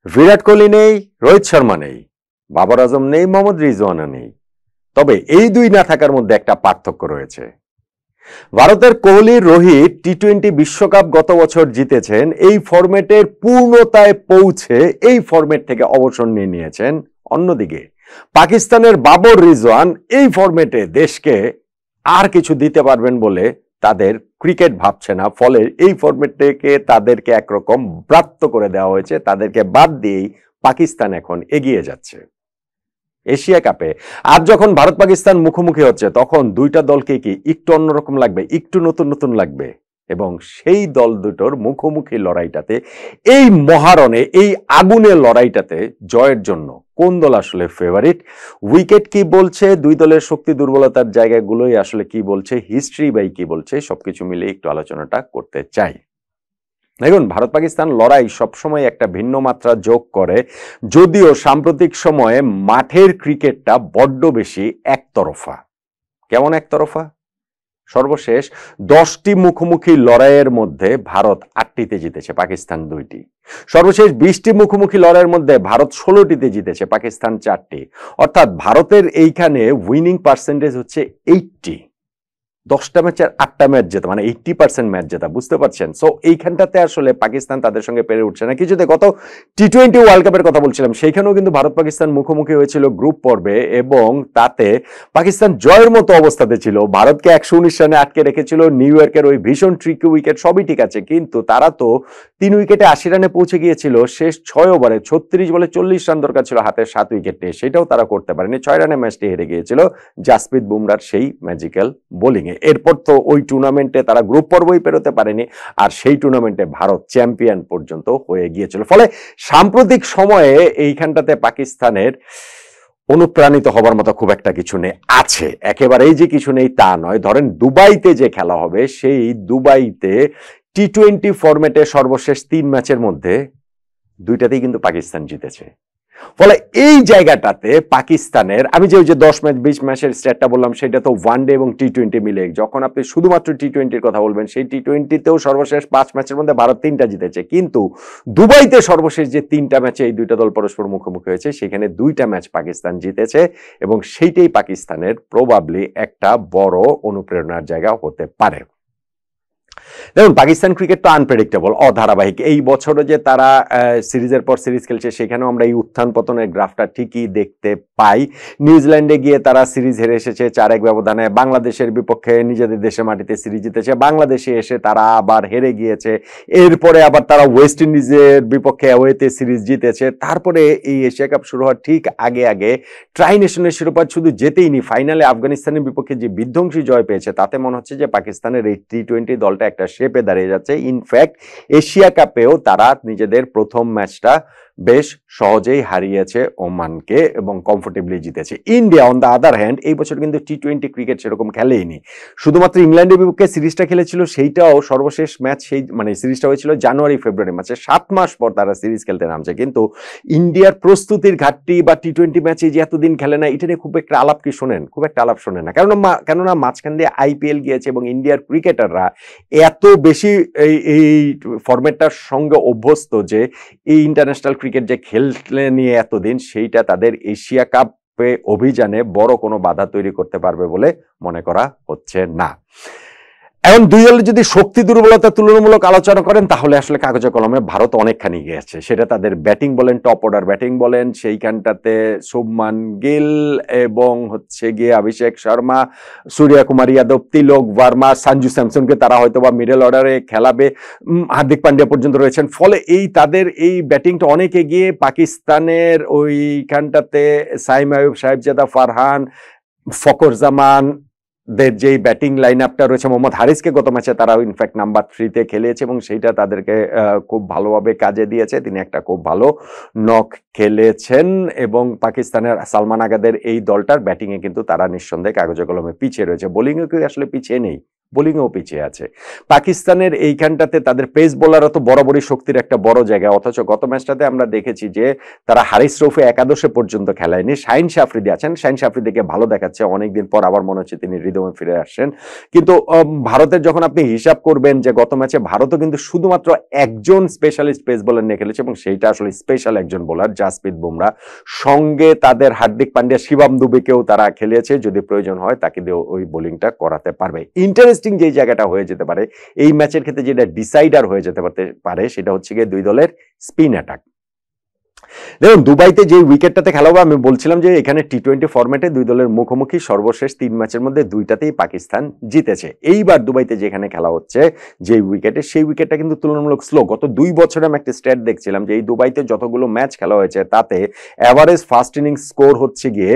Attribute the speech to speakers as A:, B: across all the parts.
A: বিরাট কোহলি নেই, রোহিত শর্মা নেই, বাবর আজম নেই, মোহাম্মদ রিজওয়ানও নেই। তবে এই দুই না থাকার মধ্যে একটা পার্থক্য রয়েছে। ভারতের কোহলি, রোহিত টি-20 বিশ্বকাপ গত বছর জিতেছেন, এই ফরম্যাটের পূর্ণতায় পৌঁছে এই ফরম্যাট থেকে অবসর নিয়ে নিয়েছেন। অন্যদিকে পাকিস্তানের বাবর, রিজওয়ান এই ফরম্যাটে দেশকে আর কিছু দিতে পারবেন বলে তাদের ক্রিকেট ভাবছে না, ফলে এই ফরম্যাট থেকে তাদেরকে একরকম ব্রাত্য করে দেওয়া হয়েছে। তাদেরকে বাদ দিয়েই পাকিস্তান এখন এগিয়ে যাচ্ছে এশিয়া কাপে। আজ যখন ভারত পাকিস্তান মুখোমুখি হচ্ছে, তখন দুইটা দলকে কি একটু অন্যরকম লাগবে, একটু নতুন নতুন লাগবে। এবং সেই দল দুটোর মুখোমুখি লড়াইটাতে, এই মহারণে, এই আগুনের লড়াইটাতে জয়ের জন্য কোন দল আসলে ফেভারিট, উইকেট কি বলছে, দুই দলের শক্তি দুর্বলতার জায়গাগুলোই আসলে কি বলছে, হিস্ট্রি বাই কি বলছে, সবকিছু মিলে একটু আলোচনাটা করতে চাই। দেখুন, ভারত পাকিস্তান লড়াই সবসময় একটা ভিন্ন মাত্রা যোগ করে, যদিও সাম্প্রতিক সময়ে মাঠের ক্রিকেটটা বড্ড বেশি একতরফা। কেমন একতরফা? সর্বশেষ 10টি মুখোমুখি লড়াইয়ের মধ্যে ভারত 8টিতে জিতেছে, পাকিস্তান 2টি। সর্বশেষ 20টি মুখোমুখি লড়াইয়ের মধ্যে ভারত 16টিতে জিতেছে, পাকিস্তান 4টি। অর্থাৎ ভারতের এইখানে উইনিং পার্সেন্টেজ হচ্ছে 80। 10টা ম্যাচের 8টা ম্যাচ জেতা, মানে 80% ম্যাচ জেতা, বুঝতে পারছেন? সো এইখানটাতে আসলে পাকিস্তান তাদের সঙ্গে পেরে উঠছে না। কিছুতে গত টি-20 ওয়ার্ল্ড কাপের কথা বলছিলাম, সেইখানেও কিন্তু ভারত পাকিস্তান মুখোমুখি হয়েছিল গ্রুপ পর্বে, এবং তাতে পাকিস্তান জয়ের মতো অবস্থাতে ছিল। ভারতকে 119 রানে আটকে রেখেছিল। নিউ ইয়র্কের ওই ভীষণ ট্রিকি উইকেট, সবই ঠিক আছে, কিন্তু তারা তো 3 উইকেটে 80 রানে পৌঁছে গিয়েছিল শেষ 6 ওভারে। 36 বলে 40 রান দরকার ছিল হাতে 7 উইকেট নিয়ে, সেটাও তারা করতে পারেনি। 6 রানে ম্যাচটি হেরে গিয়েছিল জাসপ্রীত বুমরার সেই ম্যাজিক্যাল বোলিংয়ে। এরপর তো ওই টুর্নামেন্টে তারা গ্রুপ পর্বই পেরোতে পারেনি, আর সেই টুর্নামেন্টে ভারত চ্যাম্পিয়ন পর্যন্ত হয়ে গিয়েছিল। ফলে সাম্প্রতিক সময়ে এইখানটাতে পাকিস্তানের অনুপ্রাণিত হবার মতো খুব একটা কিছু নেই। আছে, একেবারেই যে কিছু নেই তা নয়। ধরেন দুবাইতে যে খেলা হবে, সেই দুবাইতে টি-20 ফরম্যাটে সর্বশেষ 3 ম্যাচের মধ্যে 2টাতেই কিন্তু পাকিস্তান জিতেছে। ফলে এই জায়গাটাতে পাকিস্তানের, আমি যে ওই যে 10 ম্যাচ 20 ম্যাচের স্ট্যাটটা বললাম, সেটা তো ওয়ানডে এবং টি-20 মিলে। যখন আপনি শুধুমাত্র টি-20-র কথা বলবেন, সেই টি-20তেও সর্বশেষ 5 ম্যাচের মধ্যে ভারত 3টা জিতেছে। কিন্তু দুবাইতে সর্বশেষ যে 3টা ম্যাচে এই দুইটা দল পরস্পর মুখোমুখি হয়েছে, সেখানে 2টা ম্যাচ পাকিস্তান জিতেছে, এবং সেইটাই পাকিস্তানের প্রবাবলি একটা বড় অনুপ্রেরণার জায়গা হতে পারে। দেখুন, পাকিস্তান ক্রিকেট তো আনপ্রেডিক্টেবল, অধারাবাহিক। এই বছরও যে তারা সিরিজের পর সিরিজ খেলছে, সেখানেও আমরা এই উত্থান পতনের গ্রাফটা ঠিকই দেখতে পাই। নিউজিল্যান্ডে গিয়ে তারা সিরিজ হেরে এসেছে 4-1 ব্যবধানে, বাংলাদেশের বিপক্ষে নিজেদের দেশের মাটিতে সিরিজ জিতেছে, বাংলাদেশে এসে তারা আবার হেরে গিয়েছে, এরপরে আবার তারা ওয়েস্ট ইন্ডিজের বিপক্ষে অ্যাওয়েতে সিরিজ জিতেছে। তারপরে এই এশিয়া কাপ শুরু হওয়ার ঠিক আগে আগে ট্রাই নেশনের শিরোপা শুধু জেতেইনি, ফাইনালে আফগানিস্তানের বিপক্ষে যে বিধ্বংসী জয় পেয়েছে, তাতে মনে হচ্ছে যে পাকিস্তানের এই টি-20 দলটা একটা শেপে দাঁড়িয়ে যাচ্ছে। ইনফ্যাক্ট এশিয়া কাপেও তারা নিজেদের প্রথম ম্যাচটা বেশ সহজেই হারিয়েছে ওমানকে, এবং কমফোর্টেবলি জিতেছে। India on the other hand এই বছর কিন্তু টি-20 ক্রিকেট সেরকম খেলেইনি। শুধুমাত্র ইংল্যান্ডের বিপক্ষে সিরিজটা খেলেছিল, সেইটাও সর্বশেষ ম্যাচ, সেই মানে সিরিজটা হয়েছিল জানুয়ারি ফেব্রুয়ারি মাসে, 7 মাস পর তারা সিরিজ খেলতে নামছে। কিন্তু ইন্ডিয়ার প্রস্তুতির ঘাটতি বা টি-20 ম্যাচে যে এতদিন খেলে না, এটা নিয়ে খুব একটা আলাপ কি শোনেন? খুব একটা আলাপ শোনেন না। কেননা মাঝখান দিয়ে আইপিএল গিয়েছে, এবং ইন্ডিয়ার ক্রিকেটাররা এত বেশি এই ফরম্যাটটার সঙ্গে অভ্যস্ত যে এই ইন্টারন্যাশনাল ক্রিকেট যে খেলতে নিয়ে এতদিন, সেইটা তাদের এশিয়া কাপে অভিযানে বড় কোনো বাধা তৈরি করতে পারবে বলে মনে করা হচ্ছে না। এখন দুই দলের যদি শক্তি দুর্বলতা তুলনামূলক আলোচনা করেন, তাহলে আসলে কাগজে কলমে ভারত অনেকখানি গিয়েছে। সেটা তাদের ব্যাটিং বলেন, টপ অর্ডার ব্যাটিং বলেন, সেইখানটাতে শুভমান গিল এবং হচ্ছে গিয়ে অভিষেক শর্মা, সূর্য কুমার যাদব, তিলক ভার্মা, সঞ্জু স্যামসনকে তারা হয়তো বা মিডল অর্ডারে খেলাবে, হার্দিক পান্ডিয়া পর্যন্ত রয়েছেন। ফলে এই তাদের এই ব্যাটিংটা অনেক এগিয়ে। পাকিস্তানের ওইখানটাতে সাইম আয়ুব, সাহেবজাদা, ফারহান, ফকর জামান দের যেই ব্যাটিং লাইন আপটা রয়েছে, মোহাম্মদ হারিসকে গত ম্যাচে তারা ইনফ্যাক্ট নাম্বার 3-তে খেলিয়েছে, এবং সেইটা তাদেরকে খুব ভালোভাবে কাজে দিয়েছে। তিনি একটা খুব ভালো নক খেলেছেন, এবং পাকিস্তানের সালমান আগাদের এই দলটার ব্যাটিংয়ে কিন্তু তারা নিঃসন্দেহে কাগজে কলমে পিছিয়ে রয়েছে। বোলিংয়ে কেউ আসলে পিছিয়ে নেই, বোলিংও পিছিয়ে আছে। পাকিস্তানের এইখানটাতে তাদের পেস বোলারও তো বরাবরই শক্তির একটা বড় জায়গা, অথচ গত ম্যাচটাতে আমরা দেখেছি যে তারা হারিস রৌফে একাদশে পর্যন্ত খেলায়নি। শাহিন আফ্রিদি আছেন, শাহিন আফ্রিদিকে ভালো দেখাচ্ছে, অনেকদিন পর আবার মনে হচ্ছে তিনি রিদমে ফিরে আসছেন। কিন্তু ভারতের যখন আপনি হিসাব করবেন যে গত ম্যাচে ভারতও কিন্তু শুধুমাত্র একজন স্পেশালিস্ট পেস বোলার নিয়ে খেলেছে, এবং সেইটা আসলে স্পেশাল একজন বোলার জাসপ্রীত বুমরা, সঙ্গে তাদের হার্দিক পান্ডিয়া, শিবম দুবেকেও তারা খেলিয়েছে, যদি প্রয়োজন হয় তাকে দিয়ে ওই বোলিংটা করাতে পারবে। ইন্টারেস্টিং যে জায়গাটা হয়ে যেতে পারে এই ম্যাচের ক্ষেত্রে, যেটা ডিসাইডার হয়ে যেতে পারে, সেটা হচ্ছে গিয়ে দুই দলের স্পিন অ্যাটাক। দেখুন, দুবাইতে যে উইকেটটাতে খেলা হবে, আমি বলছিলাম যে এখানে টি-20 ফরম্যাটে দুই দলের মুখোমুখি সর্বশেষ 3 ম্যাচের মধ্যে 2টাতেই পাকিস্তান জিতেছে। এইবার দুবাইতে যেখানে খেলা হচ্ছে যে উইকেটে, সেই উইকেটটা কিন্তু তুলনামূলক স্লো। গত 2 বছরে আমি একটা স্ট্যাট দেখছিলাম যে এই দুবাইতে যতগুলো ম্যাচ খেলা হয়েছে তাতে অ্যাভারেজ ফার্স্ট ইনিংস স্কোর হচ্ছে গিয়ে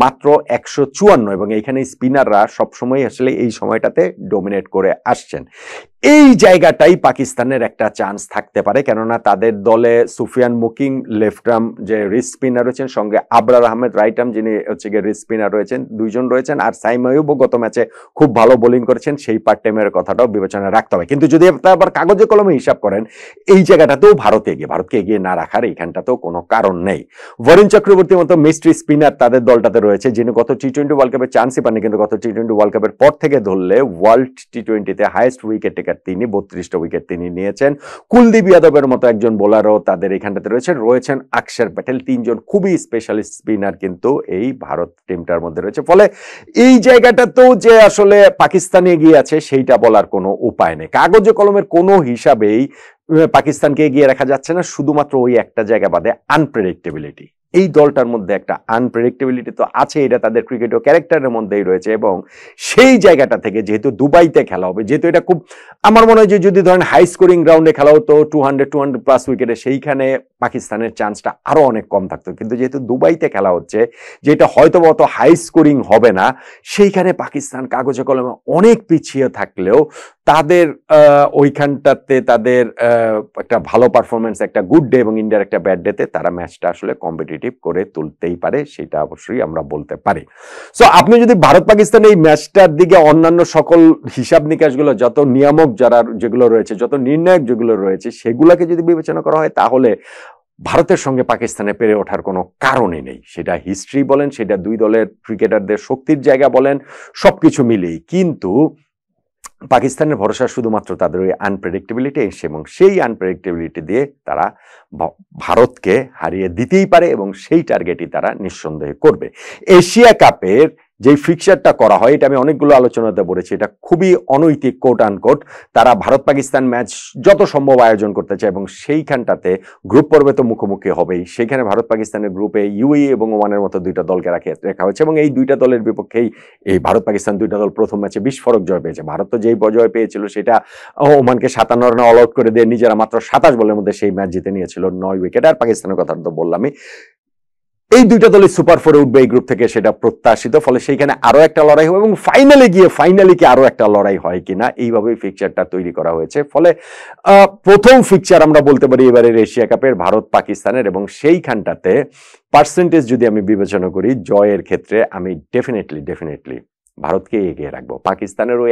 A: মাত্র 154, এবং এইখানে স্পিনাররা সবসময় আসলে এই সময়টাতে ডোমিনেট করে আসছেন। এই জায়গাটাই পাকিস্তানের একটা চান্স থাকতে পারে, কেননা তাদের দলে সুফিয়ান মুকিম লেফট আর্ম যে রিস্ট স্পিনার রয়েছেন, সঙ্গে আবরার আহমেদ রাইট আর্ম যিনি হচ্ছে গিয়ে রিস্ট স্পিনার রয়েছেন, 2 জন রয়েছেন, আর সাইম আইয়ুবও গত ম্যাচে খুব ভালো বোলিং করেছেন, সেই পার্ট টাইমের কথাটাও বিবেচনায় রাখতে হবে। কিন্তু যদি আবার কাগজে কলমে হিসাব করেন, এই জায়গাটাতেও ভারতকে এগিয়ে না রাখার এইখানটাতেও কোনো কারণ নেই। বরুণ চক্রবর্তীর মতো মিস্ট্রি স্পিনার তাদের দলটাতে রয়েছে, যিনি গত টি-20 ওয়ার্ল্ড কাপে চান্সই পাননি, কিন্তু গত টি-20 ওয়ার্ল্ড কাপের পর থেকে ধরলে ওয়ার্ল্ড টি-20তে হাইয়েস্ট উইকেট টেকার তিনি, 32টা উইকেট তিনি নিয়েছেন। কুলদীপ যাদবের মতো একজন বোলারও তাদের এখানটাতে রয়েছেন অক্ষর প্যাটেল, 3 জন খুবই স্পেশালিস্ট স্পিনার কিন্তু এই ভারত টিমটার মধ্যে রয়েছে। ফলে এই জায়গাটাতেও যে আসলে পাকিস্তান এগিয়ে আছে সেইটা বলার কোনো উপায় নেই। কাগজে কলমের কোনো হিসাবেই পাকিস্তানকে এগিয়ে রাখা যাচ্ছে না, শুধুমাত্র ওই একটা জায়গা বাদে, আনপ্রেডিক্টেবিলিটি। এই দলটার মধ্যে একটা আনপ্রেডিক্টেবিলিটি তো আছে, এটা তাদের ক্রিকেট ও ক্যারেক্টারের মধ্যেই রয়েছে, এবং সেই জায়গাটা থেকে যেহেতু দুবাইতে খেলা হবে, যেহেতু এটা খুব, আমার মনে হয় যে যদি ধরেন হাই স্কোরিং গ্রাউন্ডে খেলা হতো 200 প্লাস উইকেটে, সেইখানে পাকিস্তানের চান্সটা আরো অনেক কম থাকতো। কিন্তু যেহেতু দুবাইতে খেলা হচ্ছে, যেটা হয়তো অত হাই স্কোরিং হবে না, সেইখানে পাকিস্তান কাগজে কলমে অনেক পিছিয়ে থাকলেও তাদের ওইখানটাতে তাদের একটা ভালো পারফরমেন্স, একটা গুড ডে এবং ইন্ডিয়ার একটা ব্যাড ডেতে তারা ম্যাচটা আসলে কম্পিটিটিভ করে তুলতেই পারে, সেটা অবশ্যই আমরা বলতে পারি। সো আপনি যদি ভারত পাকিস্তান এই ম্যাচটার দিকে অন্যান্য সকল হিসাব নিকাশগুলো, যত নিয়ামক যেগুলো রয়েছে, যত নির্ণায়ক যেগুলো রয়েছে, সেগুলোকে যদি বিবেচনা করা হয়, তাহলে ভারতের সঙ্গে পাকিস্তানে পেরে ওঠার কোনো কারণই নেই। সেটা হিস্ট্রি বলেন, সেটা দুই দলের ক্রিকেটারদের শক্তির জায়গা বলেন, সবকিছু মিলেই কিন্তু পাকিস্তানের ভরসা শুধুমাত্র তাদের ওই আনপ্রেডিক্টেবিলিটি, এবং সেই আনপ্রেডিক্টেবিলিটি দিয়ে তারা ভারতকে হারিয়ে দিতেই পারে, এবং সেই টার্গেটই তারা নিঃসন্দেহে করবে। এশিয়া কাপের যে ফিক্সারটা করা হয়, এটা আমি অনেকগুলো আলোচনাতে বলেছি, এটা খুবই অনৈতিক, কোট আনকোট। তারা ভারত পাকিস্তান ম্যাচ যত সম্ভব আয়োজন করতে চায়, এবং সেইখানটাতে গ্রুপ পর্বে তো মুখোমুখি হবেই। সেইখানে ভারত পাকিস্তানের গ্রুপে ইউএই এবং ওমানের মতো 2টা দলকে রাখা হয়েছে, এবং এই 2টা দলের বিপক্ষেই এই ভারত পাকিস্তান 2টা দল প্রথম ম্যাচে বিস্ফোরক জয় পেয়েছে। ভারত তো যেই জয় পেয়েছিল সেটা ওমানকে 57 রানে অল আউট করে দিয়ে নিজেরা মাত্র 27 বলের মধ্যে সেই ম্যাচ জিতে নিয়েছিল 9 উইকেট। আর পাকিস্তানের কথা তো বললামই, এই 2টা দলই সুপার 4-এ উঠবে এই গ্রুপ থেকে, সেটা প্রত্যাশিত। ফলে সেইখানে আরো একটা লড়াই হবে, এবং ফাইনালি কি আরো একটা লড়াই হয় কিনা, এইভাবেই ফিক্সারটা তৈরি করা হয়েছে। ফলে প্রথম ফিক্সার আমরা বলতে পারি এবারের এশিয়া কাপের ভারত পাকিস্তানের, এবং সেইখানটাতে পার্সেন্টেজ যদি আমি বিবেচনা করি জয়ের ক্ষেত্রে, আমি ডেফিনেটলি ভারতকে এগিয়ে রাখবো। পাকিস্তানের ওই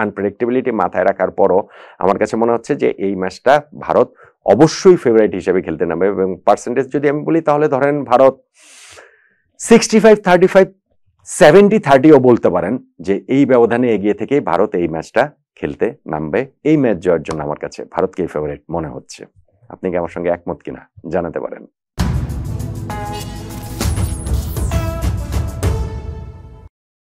A: আনপ্রেডিক্টেবিলিটি মাথায় রাখার পরও আমার কাছে মনে হচ্ছে যে এই ম্যাচটা ভারত অবশ্যই ফেভারিট হিসেবে খেলতে নামবে, এবং পার্সেন্টেজ যদি আমি বলি তাহলে ধরেন ভারত 65-35, 70-30ও বলতে পারেন, যে এই ব্যবধানে এগিয়ে থেকে ভারত এই ম্যাচটা খেলতে নামবে। এই ম্যাচ জয়ের জন্য আমার কাছে ভারতকেই ফেভারিট মনে হচ্ছে। আপনি কি আমার সঙ্গে একমত কিনা জানাতে পারেন।